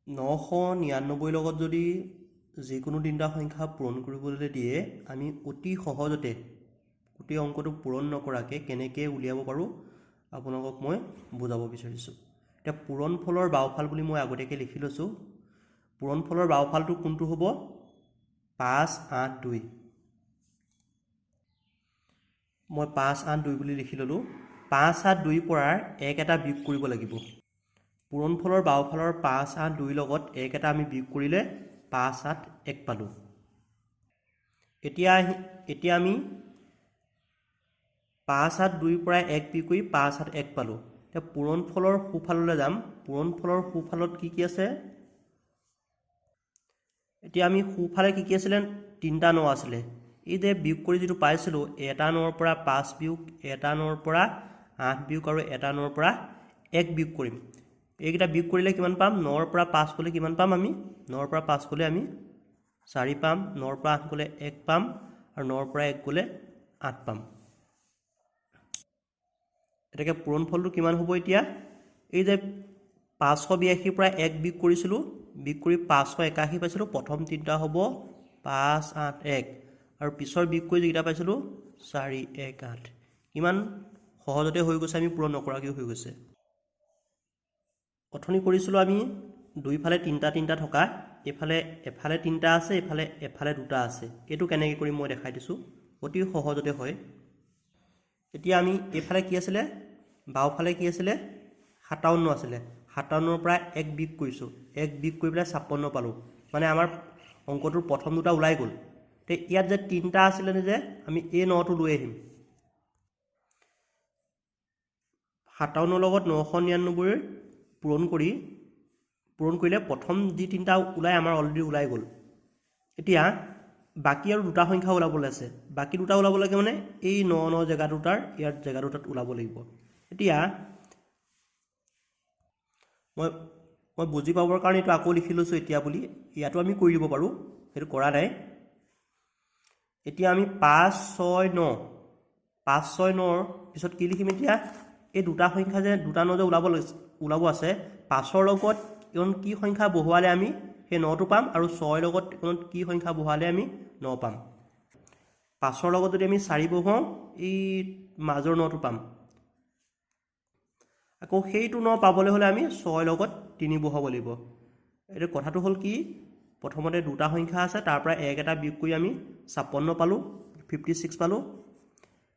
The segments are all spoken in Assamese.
999 লগত যদি যিকোনো তিনিটা সংখ্যা পূৰণ কৰিবলৈ দিয়ে আমি অতি সহজতে গোটেই অংকটো পূৰণ নকৰাকৈ কেনেকৈ উলিয়াব পাৰোঁ আপোনালোকক মই বুজাব বিচাৰিছোঁ। এতিয়া পূৰণফলৰ বাওঁফাল বুলি মই আগতীয়াকৈ লিখি লৈছোঁ। পূৰণফলৰ বাওঁফালটো কোনটো হ'ব? 5, 8, 2। মই 5, 8, 2 বুলি লিখি ল'লোঁ। 5, 8, 2 পৰা 1 এটা বিয়োগ কৰিব লাগিব। পূৰণফলৰ বাওঁফালৰ 5, 8, 2 লগত 1 এটা আমি বিয়োগ কৰিলে 5, 8, 1 পালোঁ। এতিয়া আমি 5, 8, 2 পৰা 1 বিয়োগ কৰি 5, 8, 1 পালোঁ। এতিয়া পূৰণফলৰ সোঁফাললৈ যাম। পূৰণফলৰ সোঁফালত কি আছে? এতিয়া আমি সোঁফালে কি আছিলে? 3টা 9 আছিলে। এই যে বিয়োগ কৰি যিটো পাইছিলোঁ, এটা 9ৰ পৰা 5 বিয়োগ, এটা 9ৰ পৰা 8 বিয়োগ আৰু এটা 9ৰ পৰা 1 বিয়োগ কৰিম। এইকেইটা বিয়োগ কৰিলে কিমান পাম? 9ৰ পৰা 5 গ'লে কিমান পাম আমি? 9ৰ পৰা 5 গ'লে আমি 4 পাম, 9ৰ পৰা 8 গ'লে 1 পাম আৰু 9ৰ পৰা 1 গ'লে 8 পাম। এতেকে পূৰণফলটো কিমান হ'ব এতিয়া? এই যে 582 পৰা 1 বিয়োগ কৰিছিলোঁ, বিয়োগ কৰি 581 পাইছিলোঁ। প্ৰথম তিনিটা হ'ব 5, 8, 1 আৰু পিছৰ বিয়োগ কৰি যিকেইটা পাইছিলোঁ 4, 1, 8। কিমান সহজতে হৈ গৈছে, আমি পূৰণ নকৰাকৈ হৈ গৈছে। অথনি কৰিছিলোঁ আমি দুইফালে 3টা থকা, এফালে 3টা আছে, এফালে 2টা আছে। এইটো কেনেকৈ কৰিম মই দেখাই দিছোঁ, অতি সহজতে হয়। এতিয়া আমি এইফালে কি আছিলে? বাওঁফালে কি আছিলে? 57 আছিলে। 57ৰ পৰা 1 বিয়োগ কৰিছোঁ, 1 বিয়োগ কৰি পেলাই 56 পালোঁ। মানে আমাৰ অংকটোৰ প্ৰথম দুটা ওলাই গ'ল। তে ইয়াত যে 3টা আছিলে যে, আমি এই 9টো লৈ আহিম। 57ৰ লগত 999 পূৰণ কৰিলে প্ৰথম যি 3টা ওলাই আমাৰ অলৰেডি ওলাই গ'ল। এতিয়া বাকী আৰু দুটা সংখ্যা ওলাবলৈ আছে। বাকী দুটা ওলাব লাগে মানে এই 9 জেগা দুটাৰ ইয়াৰ জেগা দুটাত ওলাব লাগিব। এতিয়া মই বুজি পাবৰ কাৰণে এইটো আকৌ লিখি লৈছোঁ এতিয়া বুলি। ইয়াতো আমি কৰি দিব পাৰোঁ, সেইটো কৰা নাই। এতিয়া আমি 5, 6, 9 569ৰ পিছত কি লিখিম এতিয়া? এই দুটা সংখ্যা যে দুটা 9 যে ওলাব আছে, 5ৰ লগত কি সংখ্যা বহুৱালে আমি সেই 9টো পাম আৰু 6ৰ লগত কি সংখ্যা বহুৱালে আমি 9 পাম। 5ৰ লগত যদি আমি 4 বহুৱাওঁ, এই মাজৰ 9টো পাম। আকৌ সেইটো 9 পাবলৈ হ'লে আমি 6ৰ লগত 3 বহুৱাব লাগিব। এইটো কথাটো হ'ল কি? প্ৰথমতে দুটা সংখ্যা আছে, তাৰ পৰা 1 এটা বিয়োগ কৰি আমি 56 পালোঁ, 56 পালোঁ।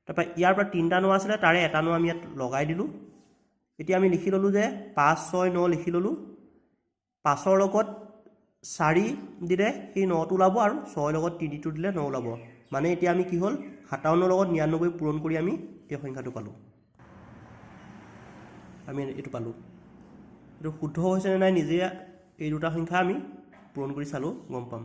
তাৰপৰা ইয়াৰ পৰা 3টা 9 আছিলে, তাৰে এটা 9 আমি ইয়াত লগাই দিলোঁ। এতিয়া আমি লিখি ল'লোঁ যে 5, 6, 9 লিখি ল'লোঁ। 5ৰ লগত 4 দিলে সেই 9টো ওলাব আৰু 6ৰ লগত 3টো দিলে 9 ওলাব। মানে এতিয়া আমি কি হ'ল? 57ৰ লগত 99 পূৰণ কৰি আমি এই সংখ্যাটো পালোঁ। আমি এইটো পালোঁ। এইটো শুদ্ধ হৈছেনে নাই নিজে এই দুটা সংখ্যা আমি পূৰণ কৰি চালোঁ, গম পাম।